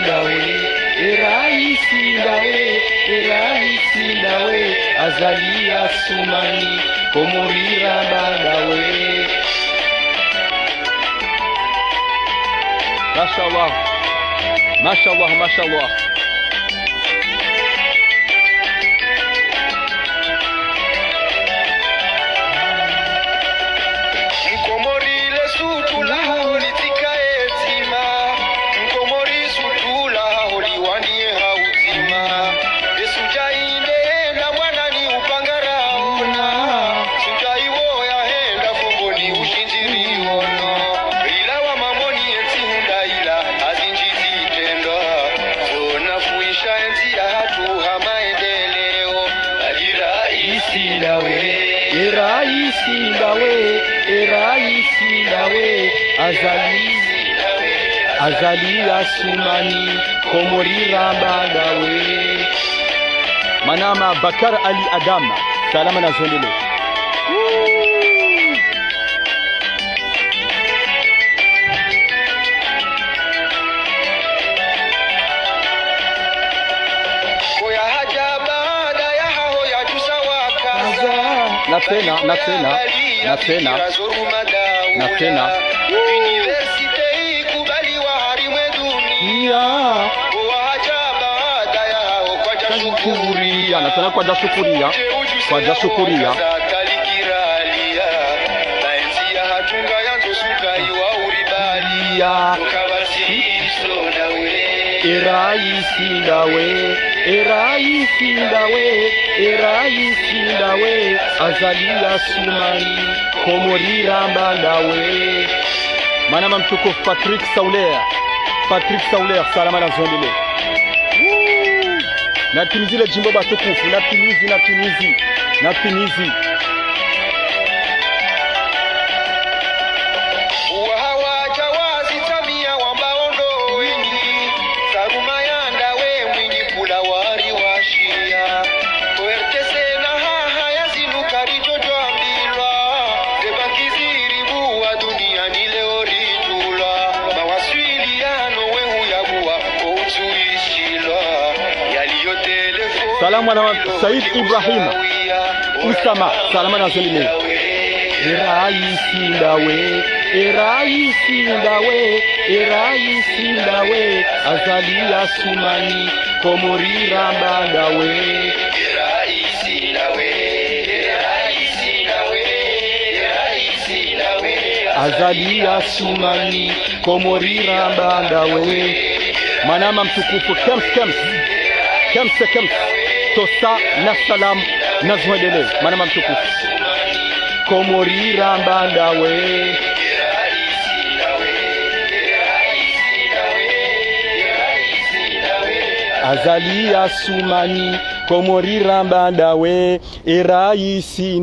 ndawe azalia sumani komorira badawe. Mashallah, mashallah, mashallah. Raisi ndawe azalia sumani komorira badawe. Manama Bakar Ali Adama salama na zolele. Na tena university kubaliwa harimwe dunia kwa shukuria na tena kwa jashukuria Raisi ndawe azalia sumani komorira badawe. Manama mtukufu Patrick Saulea salama na zondele. Natimizile jimbo batukufu natimizi salamu na Said Ibrahim Usama salama na zolile. Raisi ndawe azalia sumani komorira badawe. Azalia sumani komorira badawe. Manama mtukufu Kems tosa na salam na zwadele. Manama mtukufu komorira badawe. Azalia sumani komorira badawe. Raisi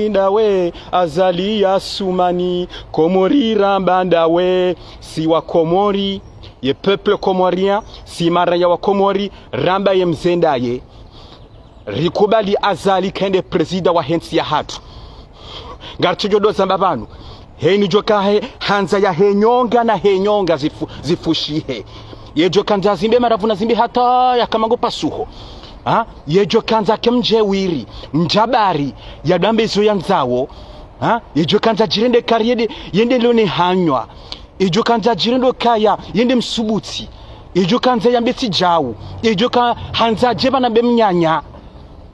ndawe azalia sumani komorira badawe. Si wa Komori ye peuple comorien, si maraya wa Komori ramba ye mzendaye rikubali azali kende presida wa hensi ya hatu ngarchijodo zamba banu heni jokahe hanza ya henyonga zifushihe yejo kanza zimbe maravuna zimbe hata ya kamango pasuho yejo kanza kemjewiri mjabari ya dambe zo yanzawo yejo kanza jirende kariede yende lone hanywa ijo kanza jirendo kaya yende msubuti ijo kanza yambeti jawu ijo ka hanza jeba na bemnyanya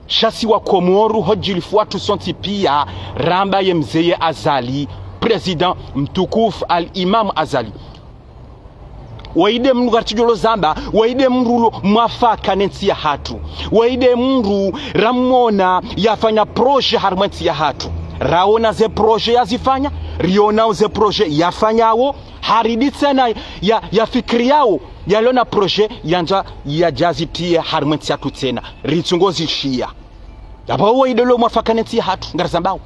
shasi wa Komoru hojilifuatu sonti pia ramba ye mzeye azali president mtukufu al-Imam Azali waide mru garchijolo zamba waide mru mwafaka nensi ya hatu waide mru ramona yafanya proje harmanti ya hatu raona ze proje yazifanya riona ze proje yafanyawo hariditse na ya fikri yao yalona proje yanja ya jazitie harmanti ya tutena ritungozi shia abawo idolo mwafakaneti hatu ngarazambao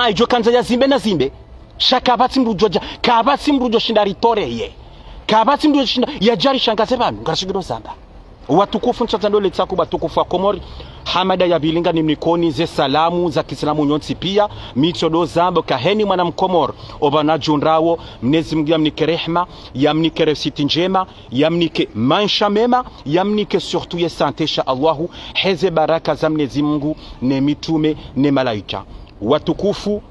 ijo kanza ya zimbe na zimbe shaka batsi mrujoja kabatsi mrujo shindari toreye kabatsi mrujo shinda ya jari shangaze banu ngarashigiro zamba watukufu ntsatandole tsako batukufu wa Komori hamada ya bilinga ni mnikoni ze salamu za Kiislamu nyonsi pia michodo zambo kaheni mwana mkomor obana junrawo Mwenyezi Mungu yamnike rehma yamnike resiti njema yamnike maisha mema yamnike surtout ya sante insha Allahu heze baraka za Mwenyezi Mungu ne mitume ne malaika watukufu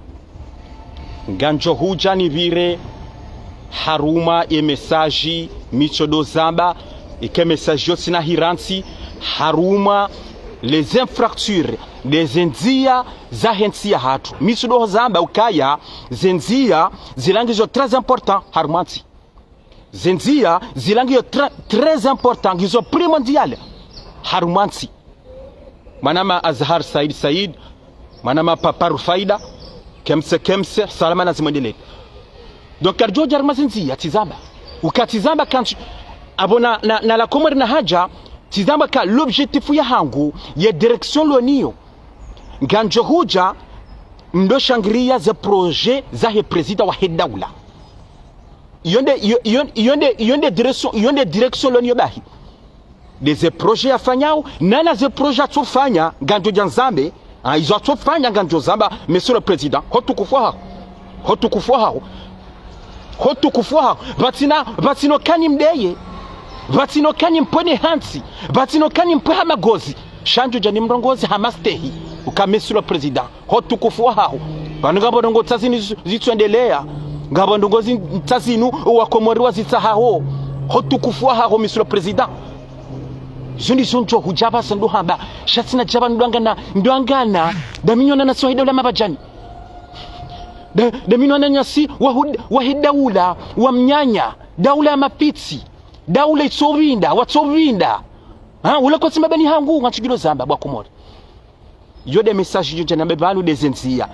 nganjo huja ni vire haruma e mesaji michodo zamba ike mesaji yote na hiransi haruma les infractures des enzia za hensia hatu michodo zamba ukaya zenzia zilangizo très important harumansi zenzia zilangizo très important gizo primordial harumansi manama Azhar Said manama Papa Rufaida kemse salama na zimwendelee. Donc karjo jarma zinzia tizamba ukatizamba kanchi abona na la Comore na haja tizamba ka l'objectif ya hangu ya direction lonio nganjo huja ndo shangria za projet za he president wa hedaula yonde direction lonio bahi des projets afanyao nana ze projet tufanya nganjo janzambe izo tufanya nganjo zamba monsieur le président hotukufwa batino kani mdeye batino kani mpone hansi batino kani mpe hamagozi shanjo jani mrongozi hamastehi ukamesura president hotukufwa hao banugabo ndongo tsazini zitwendelea ngabo ndongozi tsazinu wakomoriwa zitsahaho hotukufwa hao monsieur le président zundi sonjo hujaba sandu hamba shatsina jaba ndwangana daminyona na swahida ula mabajani Deminona nyasi wahidaula wa mnyanya daula ya mapitsi daula itsovinda watsovinda ula kwa simabani hangu ngachigilo zamba bwa Comore yode message yonje na bebalu dezenzia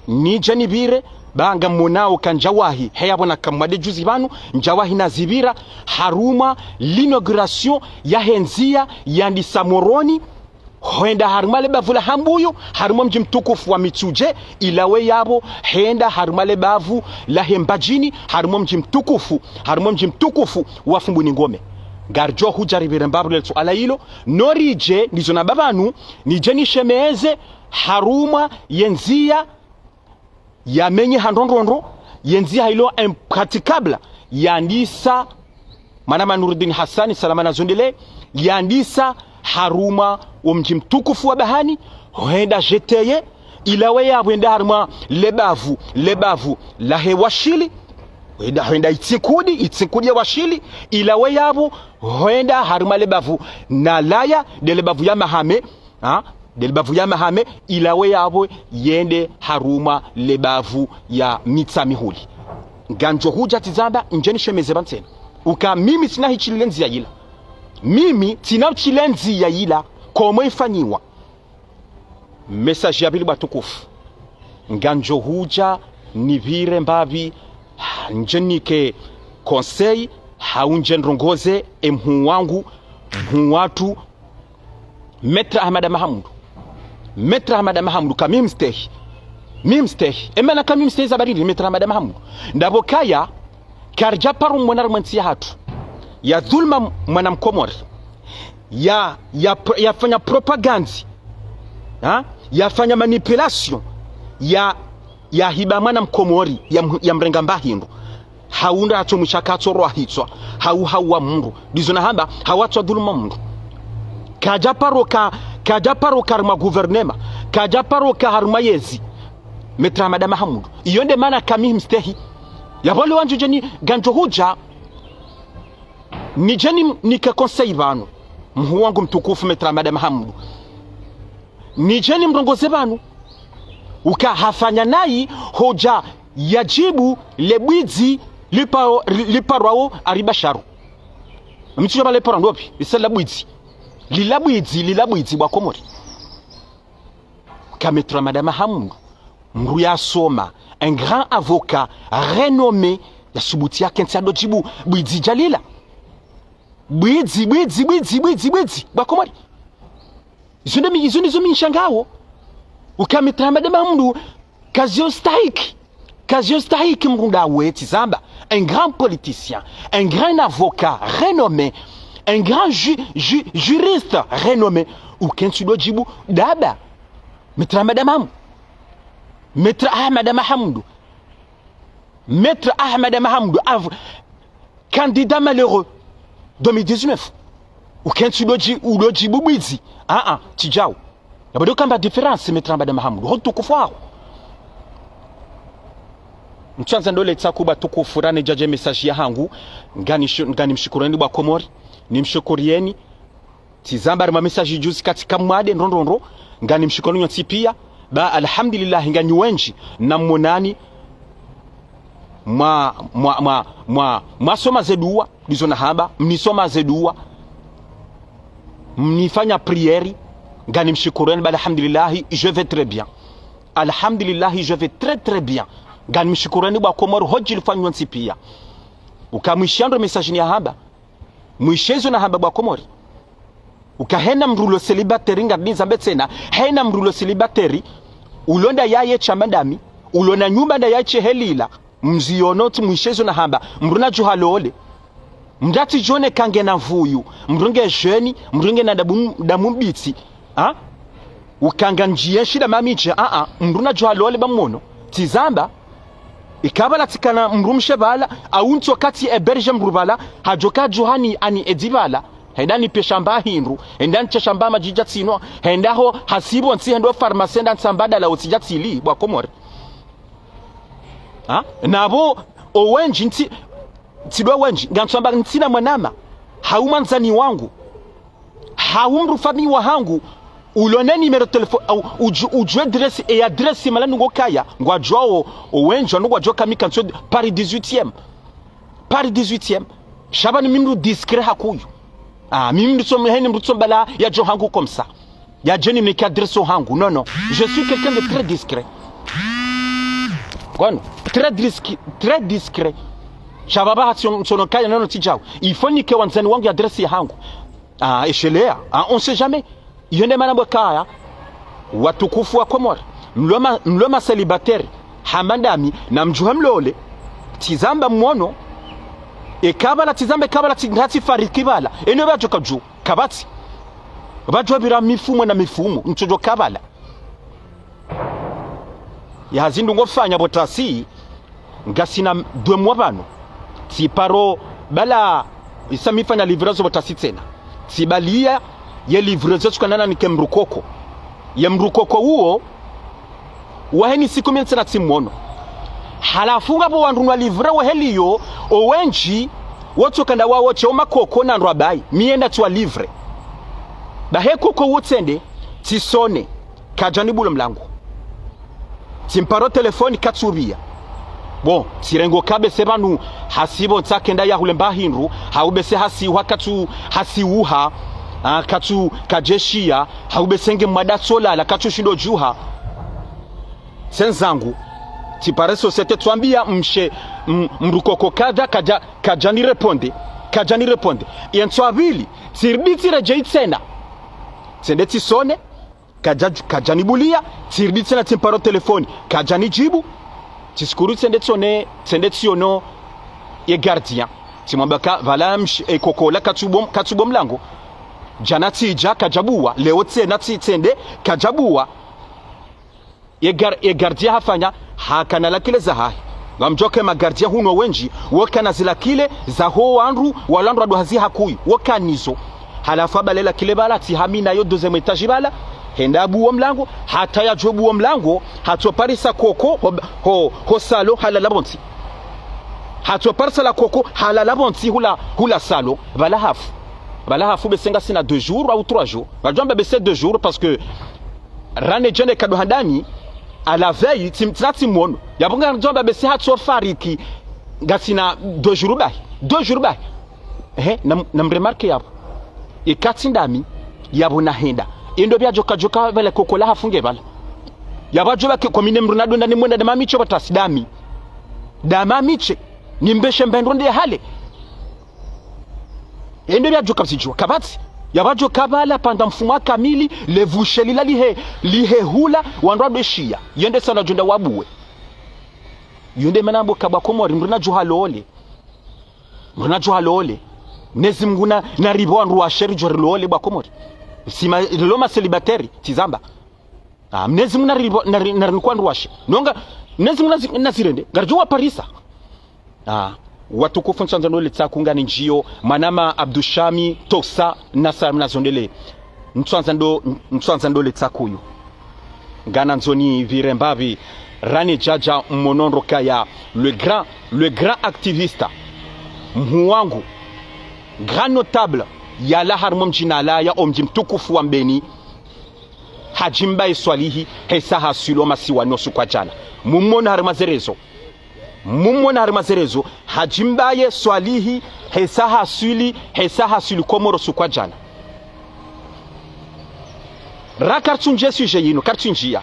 nije nibire banga monao kanjawahi heyabona kamwade juzi banu njawahi na zibira haruma l'inauguration ya henzia yandi Samoroni hoenda harumale bavu la hambuyu haruma mji mtukufu wa Mituje ilawe yabo henda harumale bavu la hembajini haruma mji mtukufu wa Fumbuni Ngome garjo hujaribire mbabu letu ala hilo norije nizo na babanu nije nishemeze haruma yenzia ya menye handondondo yenzia hilo impraticable yandisa manama Nuruddin Hassani salama na zondele yandisa haruma mji mtukufu wa bahani hoenda jeteye ilawe ya wenda haruma lebavu la hewashili hoenda itsikudi ya washili ilawe yabo hoenda haruma lebavu na laya de lebavu ya mahame delbavu ya mahame ilawe yabo yende haruma lebavu ya mitsamihuli nganjo huja tizamba njeni shemeze bantena uka mimi sina hichilenzi ya ila mimi tina chilenzi ya ila komo ifanyiwa message ya bili batukufu nganjo huja ni vire mbavi njenike conseil haunje nrongoze mhu wangu mhu watu Metra Ahmad Mahamudu kamim stehi emana kamim stehi zabarili Metra Ahmad Mahamudu ndabo kaya karja paru mwana romansi ya hatu ya dhulma mwana mkomori ya fanya propaganda ya fanya manipulation ya hiba mwana mkomori ya mrenga mbahindu haunda acho mshakato roa hitwa hawa mundu dizo na hamba hawatwa dhulma mundu kajaparo karma guvernema kajaparo harma yezi Metra Ahmad Mahamudu iyonde mana kamim stehi ya wale wanju jeni ganjo huja ni jeni nikakonsei banu mhu wangu mtukufu Metra Ahmad Mahamudu ni jeni mrongoze banu ukahafanya nai hoja yajibu lebwizi liparwao aribasharu mchicho bale pora ndopi isala bwizi lilabwizi bwa Comore Metra Ahmad Mahamudu mru ya soma un grand avocat renommé ya subuti yake ntsado jibu bwizi jalila bwizi bwa Comore izo ndizo minshangao Metra Ahmad Mahamudu kazio stahiki mrunda weti zamba un grand politicien un grand avocat renommé un grand juriste renommé ukensudo jibu daba Maître Madame Hamdou, Maître Ahmed Mahamoudou, Maître Ahmed Mahamoudou, candidat malheureux 2019 ukensudo jibu bwizi tijao yabado kamba différence Maître Ahmed Mahamoudou hotukufu wao mchanza ndole tsakuba tukufurane jaje message ya hangu ngani mshukurani bwa Komori ni mshukurieni tizamba ma message juzi katika mwade ndondondro ngani mshukurani nyotsi pia ba alhamdulillah ngani wenji na monani mwa soma zedua lizona haba mnisoma zedua mnifanya prieri ngani mshukurani ba alhamdulillah je vais très bien alhamdulillah je vais très bien ngani mshukurani bwa Komori hoji lifanywa nsi pia ukamwishando message ni haba mwishezo na haba bwa Komori ukahena mrulo celibateri ngabinza mbetsena hena mrulo celibateri ulonda yaye chamandami ulona nyumba nda yache helila mzionoti mwishezo na hamba mruna juhalole mdati jone kange na vuyu mrunge jeni mrunge na damumbitsi ukanga njie shida mamiche mruna juhalole bamono tizamba ikabala tikana mrumshe bala aunto kati eberje mrubala hajoka juhani ani edibala hendani peshamba hinru hendani chashamba majija tsino hendaho hasibo nsi hendo pharmacie ndan sambada la otija tsili bwa Komori nabo owenji nti tidwa wenji ngansamba ntina mwanama haumanzani wangu haumru fami wa hangu ulone numero telefone uju adresse et adresse malanu ngokaya ngwajwao owenji ndo gwajwa kamika nso Paris 18e shabani mimru discret hakuyu mimi mrutsombe heni mrutsombala ya jo hangu comme ça ya jeni mnika adresse hangu non je suis quelqu'un de très discret Kwano très discret shababa sono kaya nono tijao il faut nike wanzani wangu ya adresse ya hangu eshelea on sait jamais yende manabo kaya watukufu wa Komori mloma célibataire hamandami na mjuha mlole tizamba mwono ekabala tizambe kabala tingati fariki bala eno bajo kaju kabati bajo bira mifumo na mifumo mchojo kabala ya zindu ngofanya botasi ngasina 2 mois bano ti paro bala isamifanya livrazo botasi tena tibalia ye livrazo tukanana ni kemrukoko ye mrukoko huo waheni siku miense na timono halafunga po wanrunwa livre wa heliyo owenji wotu kanda wawo choma koko na nrabai mienda tuwa livre bahe koko wotsende tisone kajanibulo mlango timparo telefoni katsubia bon sirengo kabe sebanu hasibo tsakenda ya hulemba hinru haubese hasiwa hasiuha katu kajeshia haubesenge madasola la katu shindo juha senzangu tipare societe tuambia mrukoko kajani reponde yentwabili tirbiti rejei tena tsende tisone kajani bulia tirbiti tena timparo telefoni kajani jibu tiskuru tsende tiono ye gardien timwambaka vala ekokola katsubo mlango jana tija kajabua leo tsena tsende kajabua ye gardien hafanya hakana la kile za hai ngamjoke magardia huno wenji wakana zila kile za ho wanru walandro adu hazi hakuyi wakanizo halafu balela kile bala ti hamina yo deuxième étage bala henda buo mlango hata ya jobu mlango hato parisa koko ho salo halala bonti hato parisa la koko halala bonti hula salo bala hafu besenga sina 2 jours ou 3 jours bajomba bese 2 jours parce que rane jene kado handani à la veille timtrati mono yabonga njomba bese hatso fariki gasina 2 jours bai na mremarke yabo ikatindami yabo na henda endo byajoka vele kokola hafunge bala yabajoba ke komine mrunado ndani mwenda de mamicho batasidami da mamiche nimbeshe mbendonde hale endo byajoka sijua kabati yabajo kabala panda mfuma kamili levushelila lihe hula wandwa shia yende sana junda wabuwe yende manambo kaba Komori mruna juhalole Mnezi Mungu na ribo andu wa sheri jorilo bwa komori sima loma celibateri tizamba Mnezi Mungu na ribo na rinkwanda washe nonga Mnezi Mungu nazirende garjuwa parisa watukufu nchanzano letsa kungani njio manama Abdushami Tosa Nasar mnazondele nchanzando letsa kuyu ngana nzoni virembavi Rani Jaja Monondo Kaya le grand activiste mhuwangu grand notable ya la harmom jinala ya omjim tukufu wa mbeni hajimba iswalihi hesa hasulo masiwa nosu kwa jana mummona harimazerezo hajimba ye swalihi hesa hasuli komoro su kwa jana rakartunje suje yino kartunjia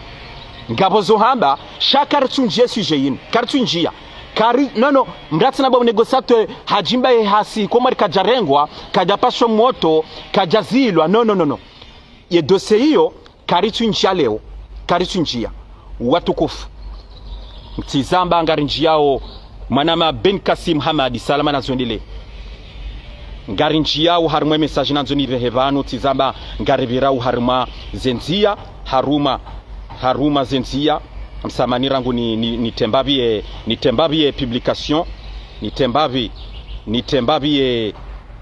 ngabo zohamba shakartunje suje yino kartunjia kari nono mratsi nabo negociateur hajimba ye hasi komari kajarengwa kajapaswa moto kajazilwa no ye dossier hiyo karitunjia leo karitunjia watukufu mtizamba ngarinjiao manama Ben Kasim Hamadi salama nazondele ngarinjiao haruma message nanzoni rehevano tizamba ngaribirao haruma zenzia haruma zenzia msamani rangu ni tembabie publication ni tembabie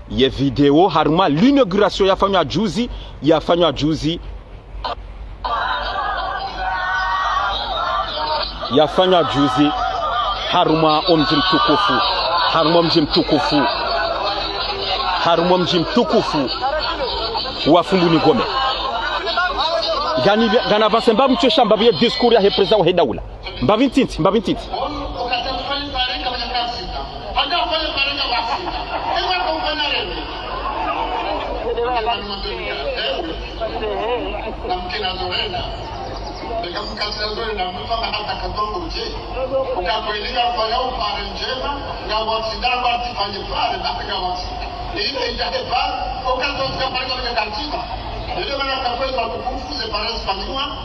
ye video haruma l'inauguration yafanywa juzi haruma mji mtukufu wafungu ni gome gana vasemba mchosha mbabie discours ya represa wa hedaula mbavintiti Nikamkazazuri na mfama hata katongo mje ukakuelika kwa yao pare njema na waksidangu atifanye pare baka waksida ile ijade pare ukazotika pare kwa katika ile wana kakweza kukufuze pare spanyua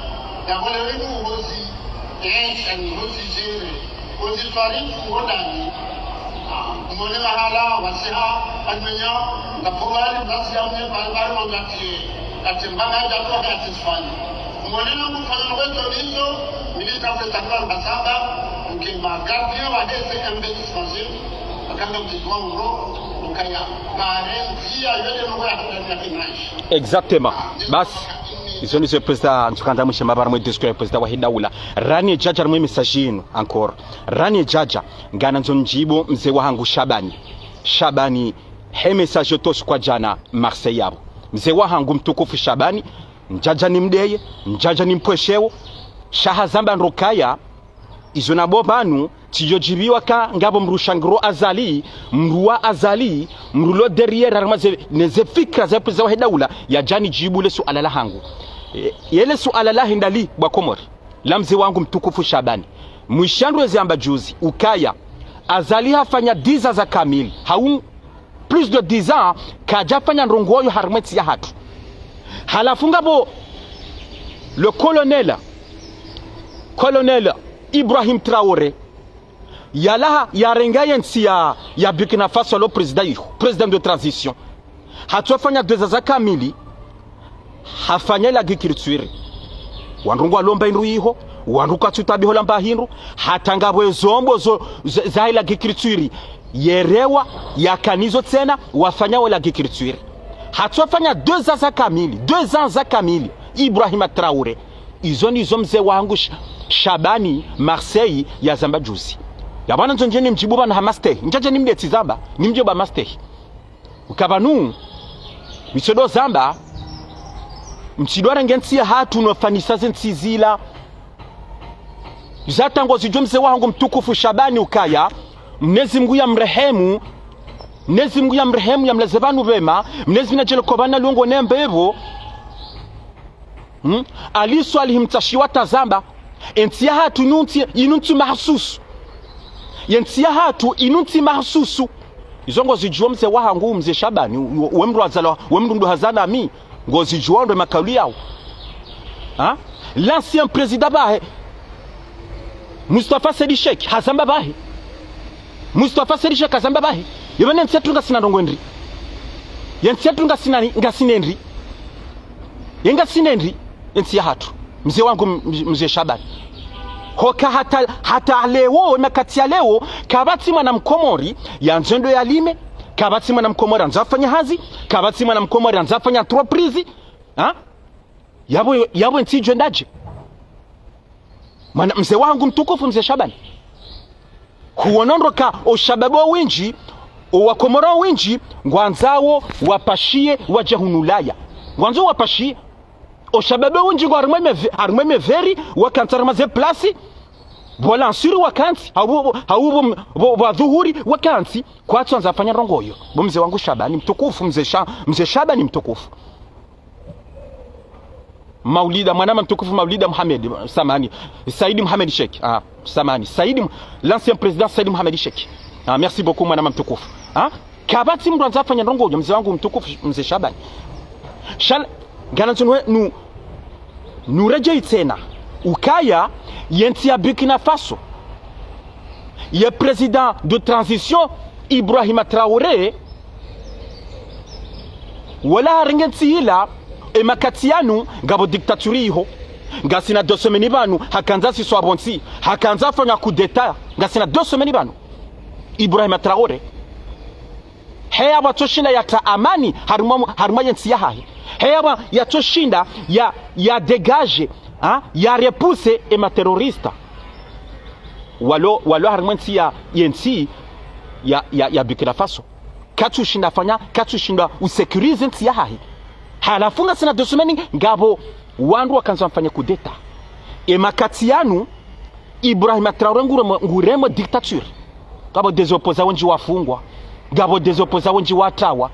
ya wale wenu uhozi ni uhozi jere uhozi farifu uhodani mwone mahala wasiha admenya na purwali mnasi ya mne pare wangati mbanga jatuwa katisfani mwanena mfano wetu hizo milita kwa basaba mkima gardien wa dese investissement akanga mtizwa ngoro ukaya pare via yele ngo ya kutengeneza exactement bas izo ni president ntukanda mushe mabara mu discours president wa hidaula Rani Jaja mu message yino encore Rani Jaja ngana nzonjibo mzee wa hangu Shabani he message to kwa jana Marseille yabo mzee wa hangu mtukufu Shabani njaja ni mdeye njaja ni mpwesheo shahazamba nrokaya izo nabo banu tijojibiwa ka ngabo mrushangro azali mrulo derrière armaze neze fikra za president wa hedaula ya jani jibu le suala la hangu yele suala la hindali bwa komori la mzee wangu mtukufu Shabani mwishandu zamba juzi ukaya azali hafanya 10 za kamili plus de 10 ans kajafanya nrongoyo harmeti ya hatu halafunga bo le colonel Ibrahim Traoré yala yarengaye nsia ya Burkina Faso lo président de transition hatofanya 2 za kamili hafanya la agriculture wanrungwa lomba inru iho wanruka tutabiho lamba hinru hatangabwe zombo za la agriculture yerewa yakanizo tena wafanya la agriculture hatofanya 2 ans za kamili Ibrahim Traoré izo mzee wangu Shabani Marseille ya zamba juzi yabana nzonjeni mjibuba na hamaste njaje nimleti zamba nimjoba maste ukabanu misodo zamba mchidwara ngensia hatu nofanisa zenzizila zatango zijo mzee wangu mtukufu Shabani ukaya Mnezi Mungu ya mrehemu ya mlezevanu vema mnezi na jelokobana lungo nembevo aliso alihimtashiwa tazamba entia hatu inunti mahsusu yentia hatu inunti mahsusu izongo zijuwa mzee wahangu mzee Shabani wemru ndo hazana mi ngozi juwa ndo makauli yao l'ancien président bahe Mustafa Sedi Sheikh hazamba bahe yabane nsetunga sina ndongwendri yensi yetu ngasinendri yengasinendri yensi ya hatu mzee wangu mzee Shabani hoka hata leo na kati ya leo kabati mwana mkomori ya nzendo ya lime kabati mwana mkomori anzafanya hazi kabati mwana mkomori anzafanya entreprise yabo ntijo ndaje mana mzee wangu mtukufu mzee Shabani huonondoka oshababo winji owakomoro winji ngwanzawo wapashie waje hunulaya ngwanzo wapashie oshababo winji ngwarumwe veri wakantarama ze plasi bola nsuri wakanti haubo wadhuhuri wakanti kwa tuanza fanya rongoyo mzee wangu Shabani mtukufu mzee Shabani mtukufu Maulida mwanama mtukufu Maulida Mohamed Samani Saidi Mohamed Sheikh Samani Saidi l'ancien président Saidi Mohamed Sheikh merci beaucoup mwanama mtukufu kabati mtu anzafanya rongoyo mzee wangu mtukufu mzee Shabani ganazunwe nurejei tena ukaya yenti ya Burkina Faso ye président de transition Ibrahima Traoré wala haringenti ila emakati yanu ngabo diktaturi iho ngasina 2 semaines banu hakanza si swabonsi hakanza fanya coup d'état ngasina 2 semaines banu Ibrahima Traoré heya watoshinda yata amani haruma yenti ya hahi heya yatoshinda ya dégage ya repousse ema terrorista walo harumenti ya yenti ya Burkina Faso katushinda usekurize nti ya hahi halafunga sina 2 semaines ngabo wandu wakanza mfanya kudeta emakati yanu Ibrahima Traoré nguremo dictature ngabo des opposants wenji wafungwa ngabo des opposants wenji watawa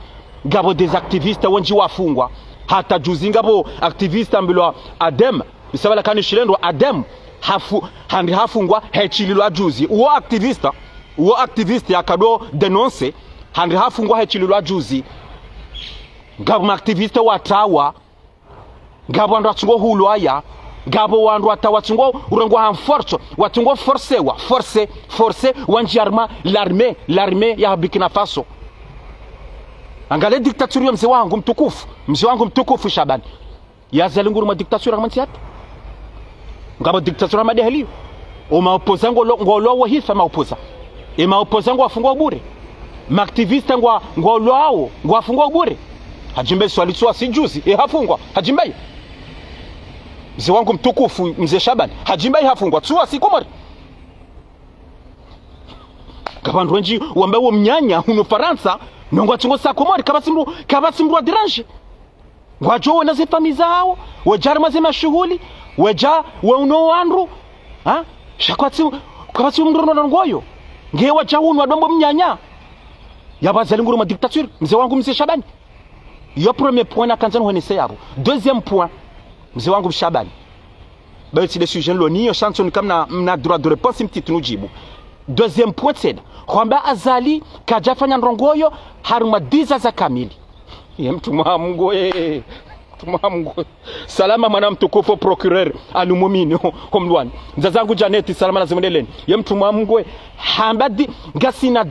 ngabo des activistes wenji wafungwa hata juzi ngabo activiste ambilo Adem bisabala kani shilendo Adem hafungwa hechililwa juzi uo activiste yakado denonce hafungwa hechililwa juzi ngabo activiste watawa ngabo wandu watungo hulwaya ngabo wandu watawa tungo urongo hanforcho watungo force wanjarma l'armée ya Burkina Faso angale dictature ya mzee wangu mtukufu Shabani yazali nguruma dictature ngamanti yatu ngabo dictature madeheli o maopoza ngolo hifa maopoza maopoza ngwafungwa bure maaktiviste ngwalo ngwafungwa bure hajimbe swali tswa sijuzi hafungwa hajimbe mzee wangu mtukufu mzee Shabani hajimbe hafungwa tswa sikomari kabandu wenji wambawo mnyanya uno Faransa nongwa chungo sa komari kabasimru wa derange ngwajo na zifami zao wajarma zema shughuli weja weuno wandu shakwati kabati mndono ngoyo ngewa chaunu wadombo mnyanya yabazali nguru ma dictature mzee wangu mzee Shabani yo premier point na kanzano hwenese yabo deuxième point mzee wangu Shabani basi le sujet loni yo chanson kama na droit de réponse mtitu nujibu deuxième point c'est kwamba azali kajafanya ndongoyo haruma diza za kamili ye mtu Mungu salama mwana mtukufu procureur alumumini homlwani nzazangu Janeti salama nazimendeleni ye mtu Mungu hambadi ngasina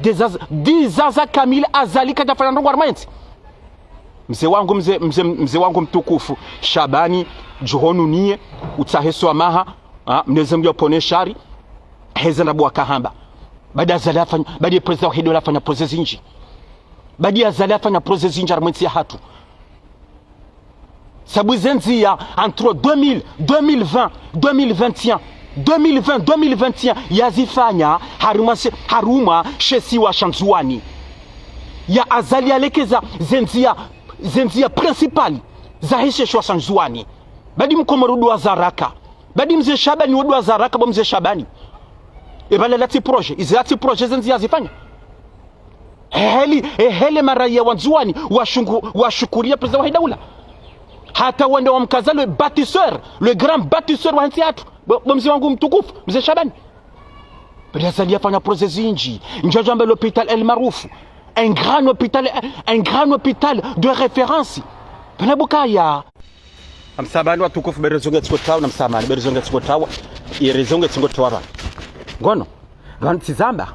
diza za kamili azali kajafanya ndongo armaenti mzee wangu mtukufu Shabani johonu niye utaheso amaha mnezemyo poneshari heza na bwa kahamba baada azali afanya baada president hido afanya process inji baada azali afanya process inji armaenti ya hatu sabu zenzia entre 2020 2021 yazifanya haruma shesi wa shanzuani ya azali alekeza zenzia principali za hishe wa shanzuani badi mkomorudu wa zaraka badi mzee Shabani wudu wa zaraka bo mzee Shabani ebale lati projet zenzia zifanya hele maraya wanzuani washukuria president wa daula hata wende wamkaza le grand bâtisseur wa nchi yetu mzee wangu mtukufu mzee Shabani bila salia fanya process inji njojo ambaye l'hôpital El Marouf un grand hôpital de référence bana bukaya amsabani watukufu berezonga tskotawa na msamani berezonga tskotawa irezonga tskotawa ngono vanatizamba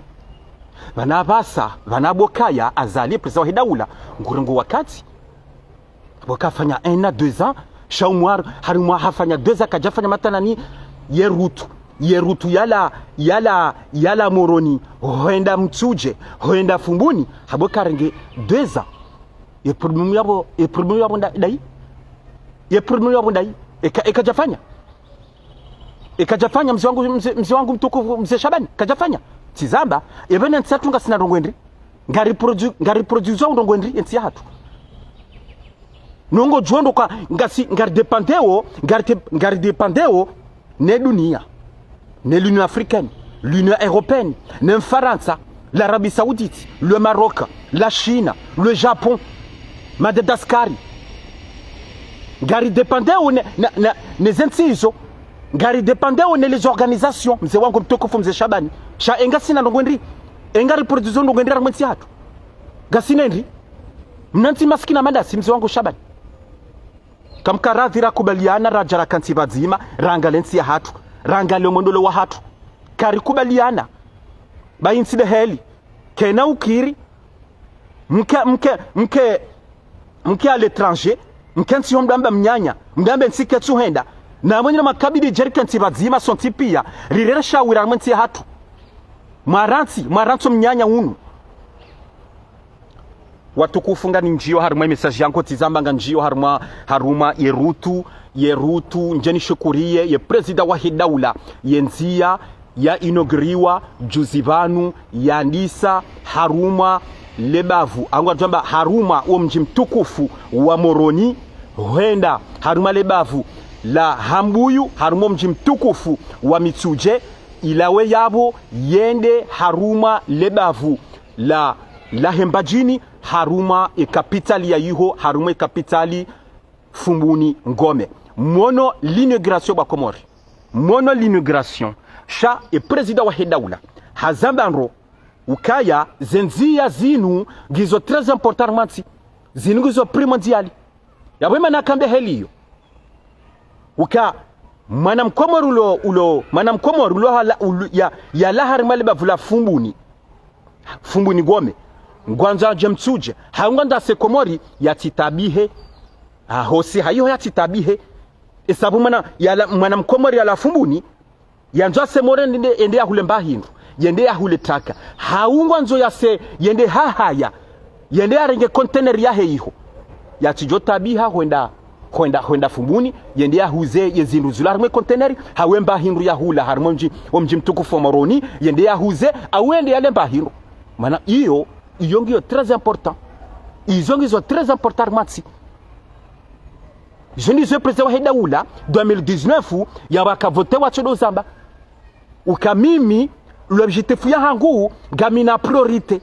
vanabasa vanabokaya azali president wa daula ngurengo wakati wakafanya 1 à 2 ans shaumwar harimwa hafanya 2 ans kajafanya matanani yerutu yala moroni hoenda mtsuje hoenda fumbuni habokarenge 2 ans ye problemu yabo ndai ikajafanya mzee wangu mtukufu mzee Shabani kajafanya tizamba ebena nsatunga sina rongwendri ngari production rongwendri ensi hatu nongo jondo kwa ngari dependeo ne dunia ne l'Union africaine, l'Union européenne, ne Faransa, l'Arabie saoudite, le Maroc, la Chine, le Japon, Madagascar. Ngari dependeo ne zensizo, ngari dependeo ne les organisations. Mzee wangu mtukufu mzee Shabani. Enga sina ndongwendri. Enga reproduction ndongwendri ramwensi hatu. Gasinendri. Mnanti maskina madasi mzee wangu Shabani. Kamkaradhira kubaliana rajara kanti bazima rangalensi ya hatu. Rangale mondolo wa hatu karikubaliana bayinsi de heli kena ukiri mke à l'étranger mke nsi mdamba mnyanya mdamba nsike tsuhenda na mwenye makabidi jerikanti bazima sonti pia rirera shawira mwensi ya hatu mwaranso mnyanya unu watukufunga ni njio harumwa message yangu tizambanga njio haruma yerutu njeni shukurie ye presida wa hidaula yenzia ya inogriwa juzivanu yandisa haruma lebavu angwa jamba haruma uo mji mtukufu wa Moroni huenda haruma lebavu la hambuyu haruma mji mtukufu wa Mitsuje ilawe yabo yende haruma lebavu la hembajini haruma e kapitali ya yuho haruma e kapitali fumbuni ngome mono l'inauguration ba Komori mono l'inauguration sha e president wa hedaula hazambanro ukaya zenzia zinu gizo très importantmanti zinu gizo primordiali yabwema nakambe heliyo uka manamkomori ya lahari maliba vula fumbuni ngome ngwanza jemtsuje haunganda se Komori yatitabihe hosi hayo yatitabihe esabu mwana mkomori ala fumbuni yanzo se more ende ya hulemba hindu yende ya huletaka haungwa nzo ya se yende hahaya yende ya renge container ya heiho yatijotabiha huenda fumbuni yende ya huze yezindu zularmwe container hawemba hindu ya hula harmonji omji mtukufu wa Moroni yende ya huze awende ya lemba hindu mana iyo ngio très important izongizo très important matsi jeni ze president wa hedaula 2019 ya wakavote wa chodo zamba ukamimi l'objectif ya hangu gamina priorité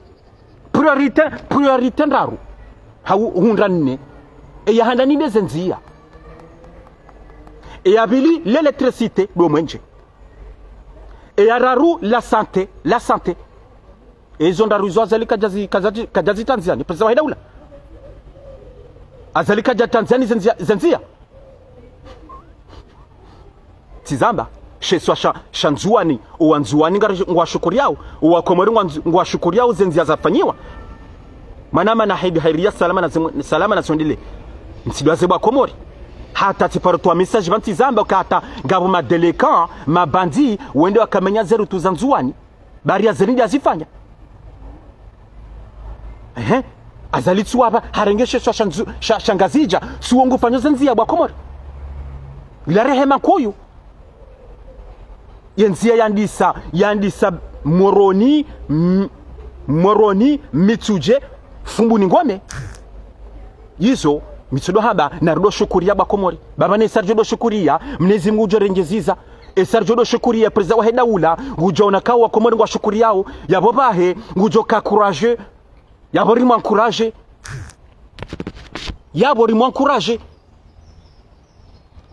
ndaru hundanne e ya handani nezenzia e ya bili l'électricité do mwenje e ya raru la santé ezo ndaruzo azali kajazi Tanzania president wa hedaula azali kaja Tanzania zenzia tizamba sheswa shanzuani uanzuani ngwashukuriao uwakomori ngwashukuriao zenzia zafanyiwa manama na hairia salama na sondile nsidwaze bwa Komori hata tiparotwa message bantizamba kata ngabo madelekan mabandi wende wakamenya zeru tuzanzuani bari azerindi azifanya azalitsuwa harengeshe shangazija suongo fanyo zenzia bwa Komori ila rehema koyu yenzia yandisa Moroni Mitsuje fumbuni ngome yizo mitsudo haba na rudo shukuria bwa Komori baba ne Sergio do shukuria Mwenyezi Mungu jorengeziza Sergio do shukuria president wa hedaula ngujona kawa Komori ngwa shukuriao yabo bahe ngujoka courage yabo rimwa encourage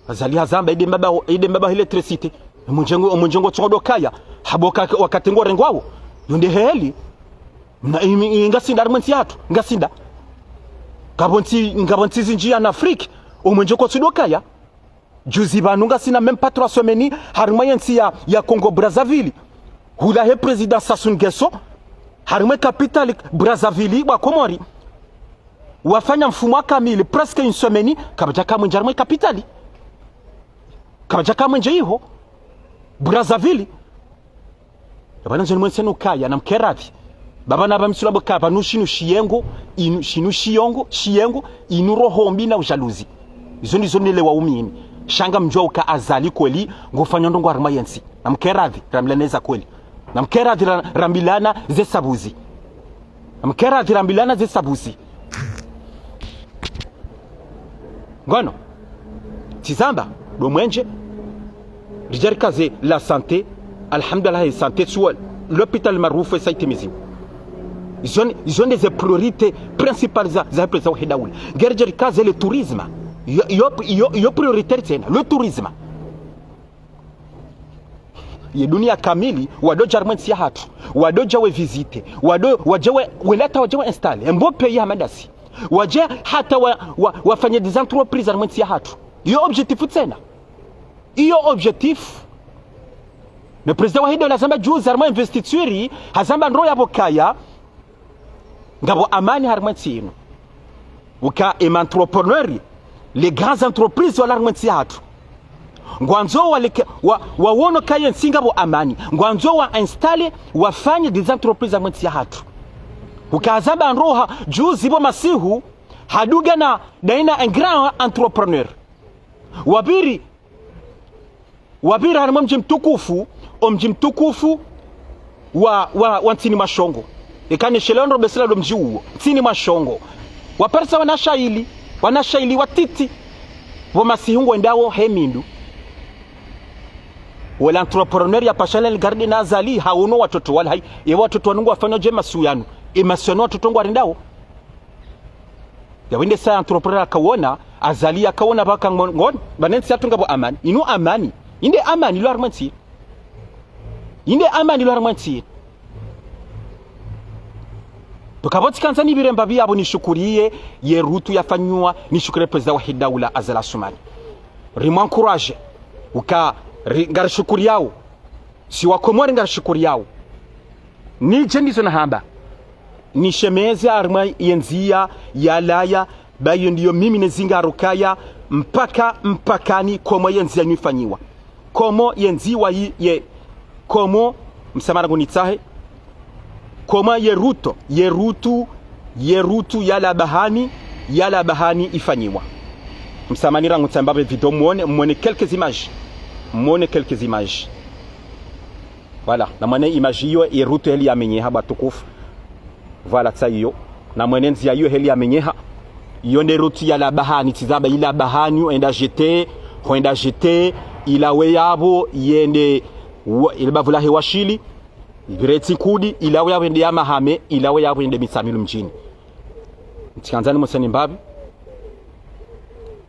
azali hazamba ide mbaba electricity munjengo tsodo kaya haboka wakati ngore ngwawo yonde heli na ngasinda armensi yatu ngasinda ngabonti zinjia na Afrika umunjengo tsodo kaya juzi banunga sina même pas 3 semaines haruma yensi ya Congo Brazzaville hula he president Sassou Nguesso haruma capital Brazzaville bwa Komori wafanya mfumo kamili presque une semaine kabaja kama njarmwe kapitali kabaja kama nje hiyo Brazzaville yabana nje mwense no kaya na mkerathi baba na bamsula bokapa nushinu shiyengo shinu shiyengo inuro hombi na ujaluzi izo ndizo nile waumini shanga mjua uka azali kweli ngofanya ndongo arma yensi na mkerathi ramlaneza kweli na mkerathi rambilana ze sabuzi na mkerathi rambilana ze sabuzi ngono tizamba do mwenje rijarikaze la santé alhamdulillah santé soit l'hôpital Marouf et saitimizi ils ont des priorités principales za président Hidaoula rijarikaze le tourisme yo prioritaire tena le tourisme ye dunia kamili wado jarmansi hatu wado jawe visite wado wajewe weleta wajewe installe mbo pays hamadasi waje hata wafanye des entreprises armansi hatu yo objectif tena iyo objectif le président wa Hidaoula zamba juu zarma investiture hazamba ndro yabo kaya ngabo amani harmansi ino uka entrepreneur les grandes entreprises wala harmansi hatu ngwanzo wawono kaya nsingabo amani ngwanzo wa installe wafanye des entreprises harmansi hatu ukazamba nroha juu zibo masihu haduga na daina un grand entrepreneur wabiri harimo mji mtukufu wa ntini mashongo ikane shelondro besela do mji uo ntini mashongo wapersa wanashaili watiti wa masihungu endao hemindu wala entrepreneur ya pashalel gardi na azali hauno watoto wala hai ye watoto wanungu wafanya je masuyanu imasiono watoto ngo arindao ya winde sa entrepreneur akawona azali akawona baka ngon banensi atungabo amani inu amani inde amani lo armanti tukaboti kanza ni biremba byabo nishukuriye ye rutu yafanywa nishukure president wa Hidaoula Azali Assoumani rimwa encourage uka ngarishukuri yao si wakomori ngarishukuri yao nije ndizo na hamba nishemeze arma yenzia yalaya bayo ndiyo mimi nezinga rukaya mpakani komo yenzia nifanyiwa komo yenziwa ye komo msamara gunitahe koma yerutu yala bahani ifanyiwa msamanira ngutsambabe video muone quelques images voilà na mwane image hiyo yerutu heli amenyeha batukufu voilà tsayo na mwane nzia hiyo heli amenyeha iyo ne rutu yala bahani tizaba ila bahani hoenda jete ila weyabo yende ilibavula hewashili Bireti kudi ilawe yawe ndi ya mahame ilawe yawe ndi misamilu mjini ntikanzani museni mbabi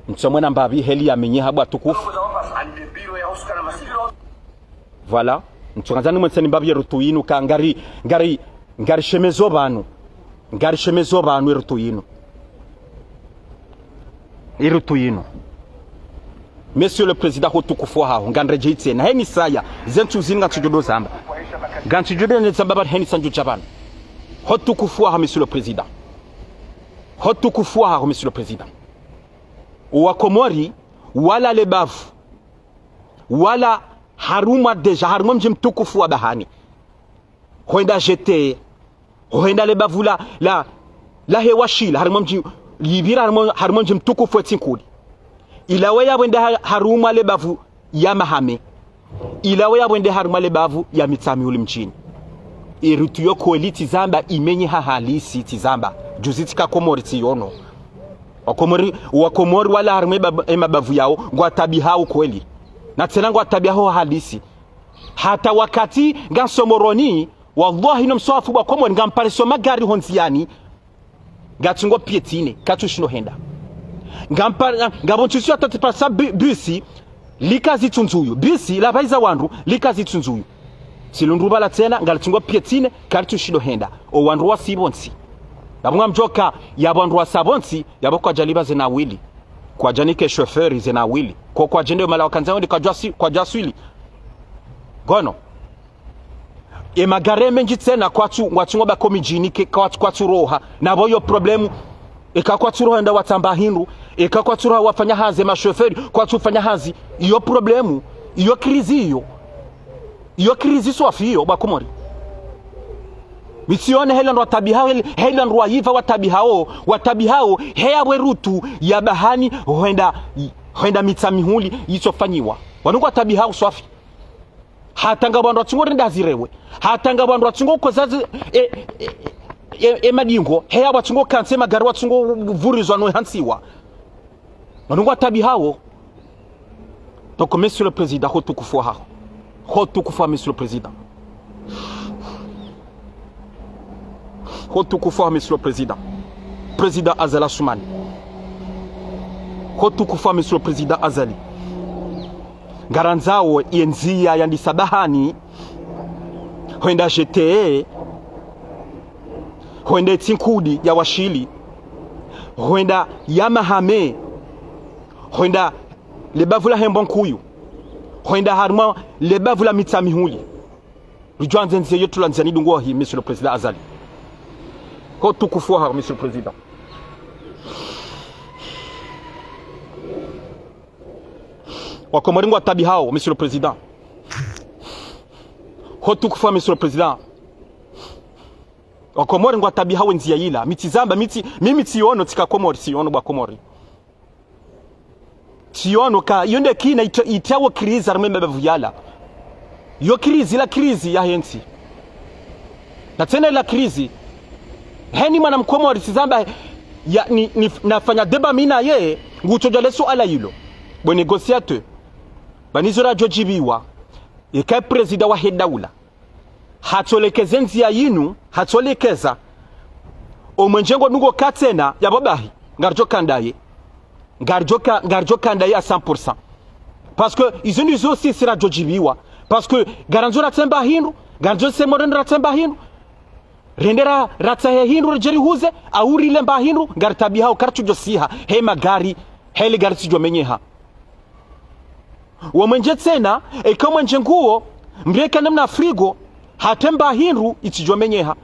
ntsomwena mbabi heli ya menye habu atukufu voilà ntikanzani museni mbabi ya rutu yinu ka ngari shemezo banu rutu yinu Monsieur le Président hotukufu hao ngandreje itena heni saya zentu zinga tujodo zamba ganti jude ne zamba heni sanju jaban hotukufu hao Monsieur le Président Monsieur le Président Wakomori wala lebavu wala haruma deja haruma mji mtukufu wa bahani hoenda jete hoenda lebavu la hewashila haruma mji libira haruma mji mtukufu wa tinkudi ilawe ya wende haruma lebavu ya mahame ilawe ya wende haruma lebavu ya mitami uli mchini irutu yoko eliti zamba imenye halisi tizamba juziti kakomori tiyono wakomori wala haruma mabavu yao ngwa tabi hao kweli na tena ngwa tabi hao halisi hata wakati ngansomoroni wallahi no msoafu wakomori ngampareso magari honziani ngatungo pietine katushino henda ngabonchusi atatipasa bisi likazi tunzuyu bisi la baiza wandu likazi tunzuyu silunduba la tena ngalitungwa pietine kartu shido henda o wandu wa sibonsi nabunga mjoka ya wandu wa sabonsi yabo kwa jaliba zena wili kwa janike chauffeur zena wili kwa jende mala wakanza kwa jaswili gono e magare menji tena kwatu ngwachungo ba komijini ke kwatu roha nabo yo problemu Ikakwa turo henda watamba hindu, ikakwa turo wafanya hazi mashoferi kwa tufanya hazi. Iyo problemu, iyo krizi iyo. Iyo krizi swafi iyo bakomori. Misione hela ndo hela ndo waiva watabi hao hea werutu ya bahani huenda mitsamihuli yisofanyiwa. Wanungu watabi hao swafi. Hatanga bandu watsungo renda hazirewe. Hatanga bandu watsungo kozazi madingo hea watsungo kanse magari watsungo vurizwa no hansiwa. Wanungu watabi hao. Donc monsieur le président hotukufu hao. Hotukufu monsieur le président. Hotukufu monsieur le président. Président Azali Assoumani. Hotukufu monsieur le président Azali. Garanzao yenzia yandisabahani huenda GTE huenda tinkudi ya washili huenda yamahame huenda lebavula hembonkuyu huenda haruma lebavula mitsamihuli rujanze nziye yetu lanzani dungo hi monsieur le président Azali. Hotukufu ha monsieur le président. Wakomoringo watabi hao monsieur le président. Hotukufu monsieur le président. Wakomoringo watabi hao nzia yila mitizamba mimi tiono tika komori tiono bwa komori. Tiono ka yonde kina itawo krizi armembe bavuyala. Yo krizi la krizi ya hensi. Na tena la krizi heni mana mkomori tizamba ya nafanya deba mina ye ngutojale swala hilo. Bo negociateur banizora jojibiwa ika president wa hedaula hatolekeze nzia yinu hatolekeza omwenjengo nugo katena ya babahi ngarjo kandaye à 100% parce que ils ont aussi sera jojibiwa parce que garanzo ratemba hinu garanzo semoren ratemba hinu rendera ratsahe hinu rejeri huze auri lemba hinu gartabi hao kartu josiha he magari hele garti jomenyeha wamenje tena kama njenguo mreka namna frigo hatemba hinru itijomenyeha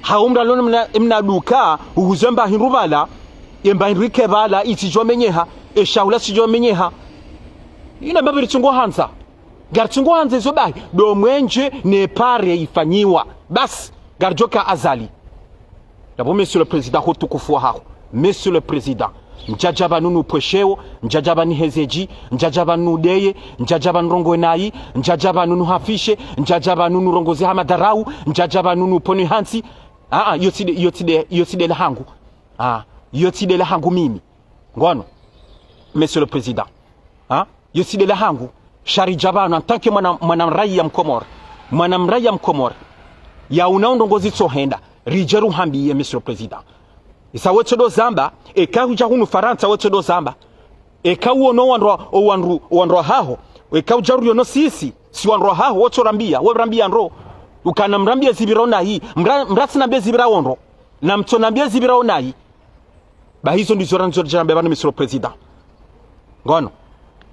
haumra lona mna duka uhuzemba hinru bala yemba hinrike bala itijomenyeha shaula sijomenyeha ina babiri tungo hanza gartungo hanza zobai do mwenje ne pare ifanyiwa bas garjoka Azali. D'abord monsieur le président hotukufu hao monsieur le président njajaba nunu pwesheo njajaba ni hezeji njajaba nudeye njajaba nrongo nayi njajaba nunu hafishe njajaba nunu rongozi hamadarau njajaba nunu poni hansi yotide la hangu yotide la hangu mimi ngono monsieur le président yotide la hangu shari jabana en tant que mwanamraia mkomor ya unaondongozi tsohenda rijeru hambiye monsieur le président. Isa wechedo zamba eka huja hunu Faransa wechedo zamba eka uono wanro haho eka ujaru yono sisi si wanro haho wocho rambia we rambia nro ukana mrambia zibira ona hii mrasi na zibira onro na mtona mbia zibira ona hii ba hizo ndizo ranzo jambe bana monsieur le président ngono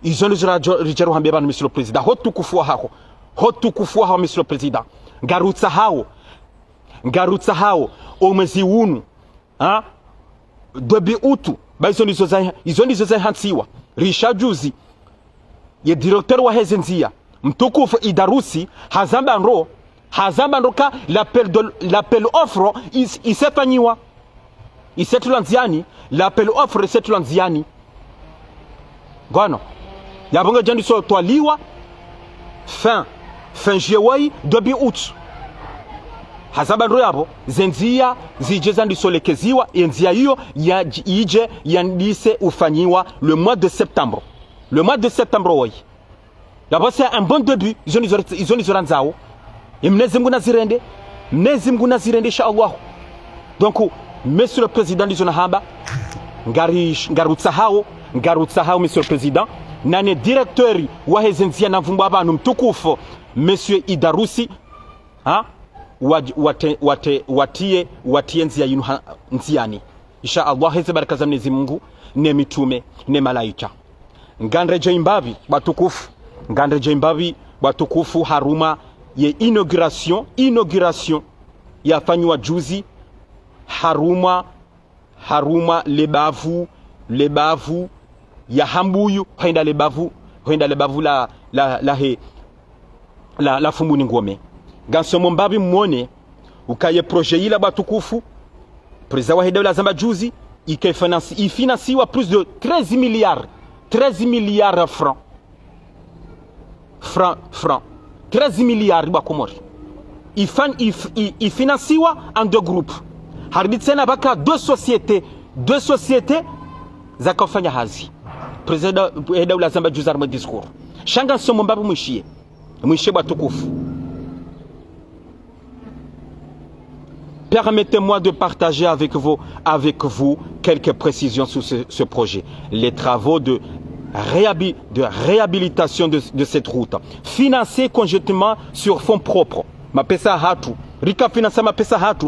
hizo ndizo rijeru hambia bana monsieur le président hotukufu hao monsieur le président ngarutsa hao omwezi unu dobi utu ba hizo ndizo za hansiwa risha juzi ye directeur wa hezenzia mtukufu Idarusi hazamba nro ka l'appel offre isefanyiwa isetulanziani l'appel offre isetulanziani ngono yabonga jandi so twaliwa fin juillet dobi utu hazaba ndo yabo zenzia zijeza ndisolekeziwa enzia hiyo ije yandise ufanyiwa le mois de septembre oui d'abord c'est un bon début ils ont zoranzao mnezi Mungu nazirende inshallah. Donc monsieur le président dizona hamba ngarutsa hao monsieur le président nane directeur wa hezenzia na mvumba abantu mtukufu monsieur Idarusi watie nzia yinu nziani insha Allah heze baraka za Mwenyezi Mungu ne mitume ne malaika ngandreje imbavi batukufu haruma ye inauguration yafanywa juzi haruma haruma lebavu ya hambuyu haenda lebavu la fumbuni ngome gansomo mbabi mwone ukaye projet ila batukufu président wa Heda Ula Zamba juzi ifinansiwa plus de 13 milliards francs 13 milliards ba Komori ifinansiwa en deux groupes harbitsena baka deux sociétés za kufanya hazi président Heda Ula Zamba juzi arma discours shanga somo mbabu mwishie batukufu. Permettez-moi de partager avec vous quelques précisions sur ce projet. Les travaux de réhabilitation de cette route, financés conjointement sur fonds propres, Mapesa Hatu, Rika financé Mapesa Hatu,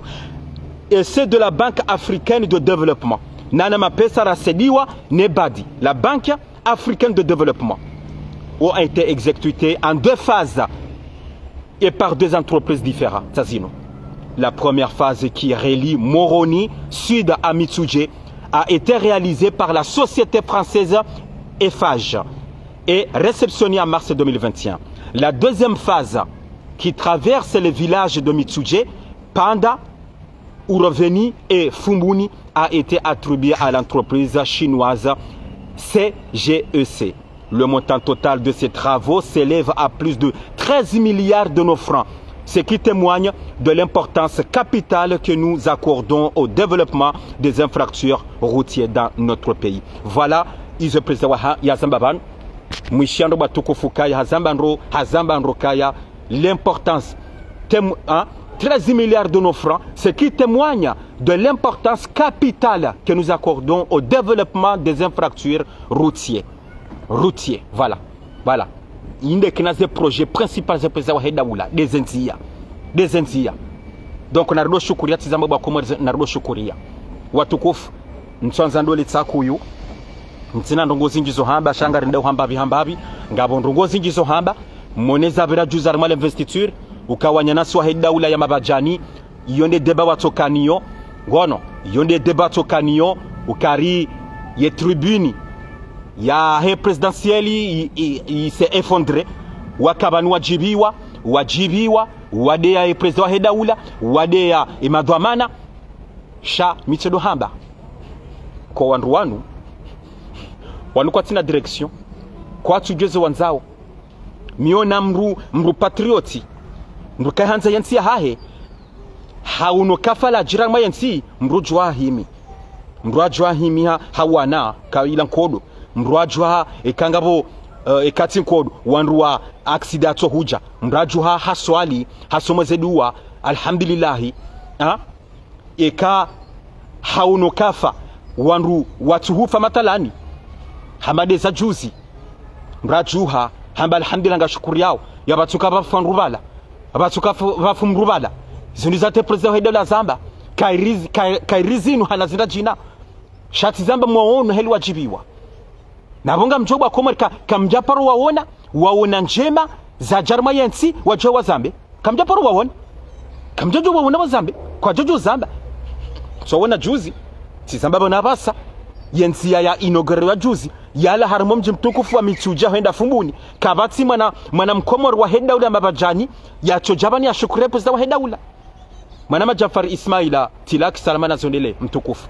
et c'est de la Banque africaine de développement. Nana Mapesa Rasediwa Nebadi, la Banque africaine de développement, ont été exécutés en deux phases et par deux entreprises différentes. La première phase qui relie Moroni Sud à Mitsuje a été réalisée par la société française Eiffage et réceptionnée en mars 2021. La deuxième phase qui traverse le village de Mitsuje, Panda, Uroveni et Fumbuni a été attribuée à l'entreprise chinoise CGEC. Le montant total de ces travaux s'élève à plus de 13 milliards de nos francs, ce qui témoigne de l'importance capitale que nous accordons au développement des infrastructures routières dans notre pays. Voilà, il président wa Yazambaban, Mwishiando Batukufu Kaya, Hazambandro Kaya, l'importance, 13 milliards de nos francs, ce qui témoigne de l'importance capitale que nous accordons au développement des infrastructures routières. Voilà. Inde kina ze projet principal za président wa Heda Ula des enzia donc narudo shukuria tizamba ba Komori narudo shukuria watukufu nswanza ndole tsakuyu ntsina ndongozi ngizo hamba shanga rinde hambabi ngabo ndongozi ngizo hamba moneza vera juzar mal investiture ukawanya nasi wa Heda Ula ya mabajani yonde deba watokaniyo ngono yonde deba tokaniyo ukari ye tribune ya he presidentieli s'est effondré wakabanu wajibiwa wadea ya president wa Heda Ula wadea imadhamana sha michedo hamba kwa wanu kwa tina direction kwa tujeze wanzao miona mru patrioti mru kahanza yansi hahe hauno kafala jirama yansi mru jwa himi hawana kaila nkodo mrajwa ekangabo ekati nkodo wanruwa accident huja mrajwa haswali hasomezedua alhamdulillah eka hauno kafa wanru watu hufa matalani hamade za juzi mrajuha hamba alhamdulillah ngashukuru yao yabatuka bafanrubala abatuka bafumrubala zinizate president wa Heda Ula Zamba kairizinu hanazinda jina shati zamba mwaono heli wajibiwa nabonga mjoba Komori kamjaparo waona njema za jarma yensi wajowa Zambe kamjaparo waona wazambe kwa jojo Zamba so wana juzi tizamba bona basa yensi ya inogere juzi yala harimo mji mtukufu wa Mitsuje henda Fumbuni kabati mwana Mkomori wa Heda Ula mabajani ya chojabani ya shukure president wa Heda Ula mwana Jafar Ismaila Tilaki Salamana Zondele mtukufu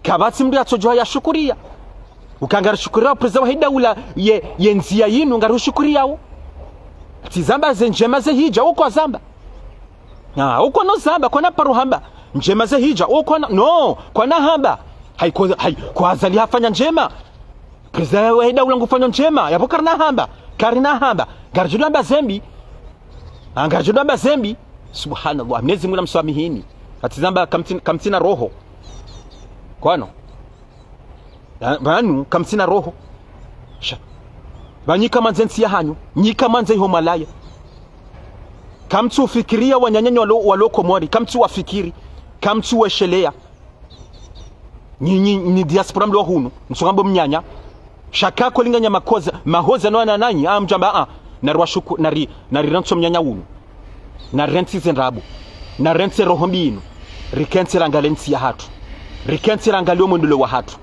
kabati mdu ya chojoha ya shukuria ukangara shukuria president wa Heda Ula yenzia yinu ngara shukuria tizamba ze njema ze hija uko Zamba uko no Zamba kwa na paruhamba njema ze hija uko no kwa na hamba haiko kwa azali hafanya njema president wa Heda Ula ngufanya njema yapo karina hamba garjudamba zembi subhanallah Mwenyezi Mungu mswamihini atizamba kamtina roho kwano banu kamtina roho banyika manzensi ya hanyu nyika manze ho malaya kamtu ufikiria wanyanyanyo walo Komori kamtu wafikiri kamtu weshelea ni diaspora mlo hunu nsongambo mnyanya shakako linganya mahoza no nananyi amjamba narwashuku nari rantso mnyanya hunu na rentsi zenrabu na rentsi roho mbinu rikensi rangalensi ya hatu rikensi rangalio mwendolo wa hatu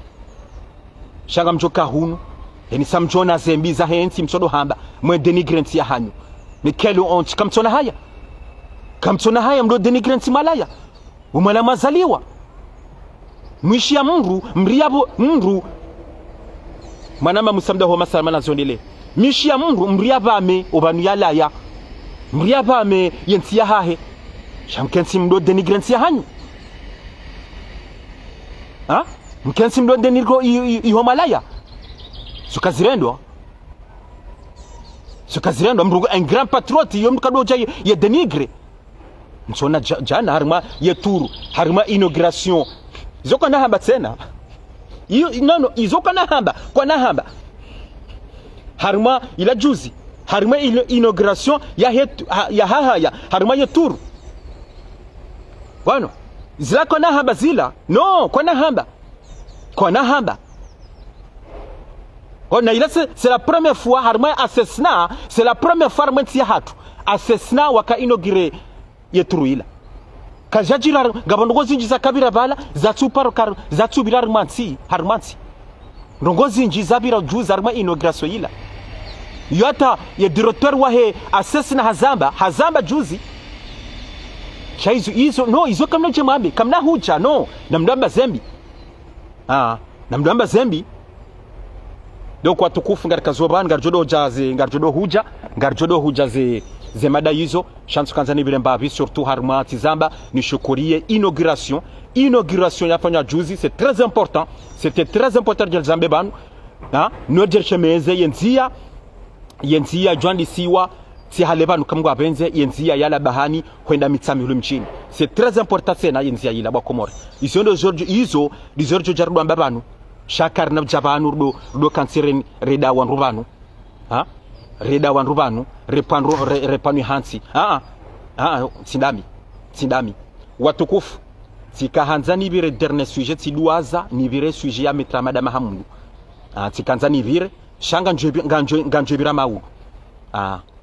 shanga mchoka hunu yani samjona zembiza hensi msodo hamba mwe denigrensi ya hanyu nikelo onchi kamtsona haya mdo denigrensi malaya umala mazaliwa mwishi ya mru mriabo mru manama musamda ho masala mana zondele mishi ya mru mriabame obanu yalaya mriabame yensi ya hahe shamkensi mdo denigrensi ya hanyu ha mkensi mdo denigro ihomalaya sukazirendo mrugo un grand patriote yom kadoja ye denigre msona jana harma ye turu harma inauguration izoka na hamba tena no izoka na hamba kwa na hamba harma ila juzi harma inauguration ya harma ye turu bueno zila kwa na hamba zila no kwa na hamba on a c'est la première fois harma assassinat c'est la première fois harma tia hatu assassinat waka inaugure yetruila kajajira ngabongozi nji za kabira bala za tuparo kar za tubira harmansi rongozi nji za bira juza harma inauguration ila yata ye directeur wahe assassinat hazamba juzi chaizo hizo no hizo kamna jemambe kamna huja no namdamba zembi donc watukufu ngarika zobani ngarjodo huja ze mada hizo chance kanza ni vile mbavi surtout harma tizamba ni shukurie inauguration yafanya juzi c'est très important c'était très important de zambe banu no jershemeze yenzia jwandi siwa si halebanu kamgwa benze yenzia yala bahani kwenda mitsami mchini c'est très important sana yenzia ila ba komore izo dizorjo jardu ambabanu shakar na jabanu do kansiren reda wan rubanu repanu hansi tsindami watukufu tikahanzani vire dernier sujet tiduaza ni vire sujet ya metra madama hamundu tikanzani vire shanga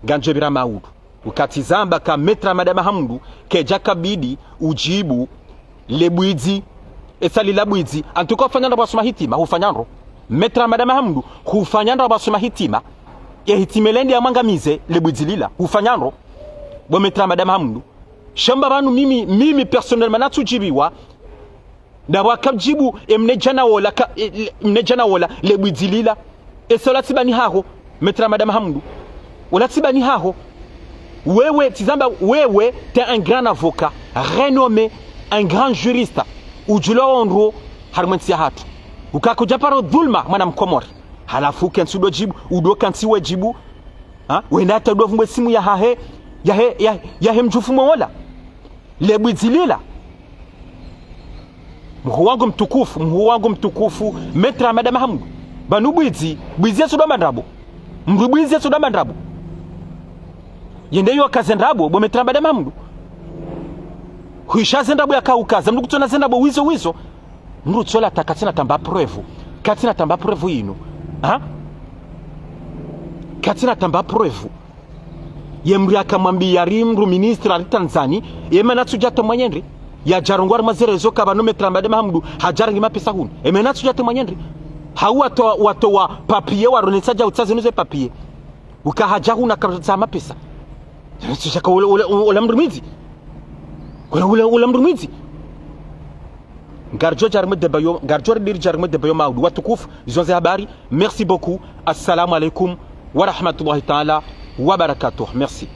nganjebira maudu ukatizamba ka metra madama hamundu keja kabidi ujibu lebwizi esali labwizi antuko fanyanda basoma hitima hufanyando metra madama hamundu hufanyanda basoma hitima ya hitimelendi ya mangamize lebwizilila hufanyando bo metra madama hamundu shamba banu mimi personnellement natujibiwa da wakajibu mnejana wola lebwizilila esola tibani haho metra madama hamundu wala tibani haho wewe tizamba wewe t'es un grand avocat renommé un grand juriste ujulo onro harmantia hatu ukakuja paro dhulma mwana mkomori halafu kensi udojibu udo kansi wejibu wenda hata udo vumwe simu ya hahe mjufu mwola lebwizilila mhu wangu mtukufu metra madama hamundu banu bwizi ya sudama ndrabo mrubwizi ya sudama ndrabo yendeyo kazendrabo bo metra madama hamundu huisha zendrabo yakaukaza mndu kutona zendrabo wizo mndu tsola takatina tamba preuve ino katina tamba preuve yemri akamwambia rimru ministre ali Tanzania yemana tsujato manyendri ya jarongwar mazerezo kabano metra madama hamundu hajarangi mapesa hunu yemana tsujato manyendri hawato wa papier waronetsaja utsaze nuze papier ukahaja huna kabza mapesa tsaka ula mrumizi ula mrumizi garjo jarme de bayo maudu watukufu zonze habari merci beaucoup assalamu alaikum wa rahmatullahi ta'ala wa barakatuh merci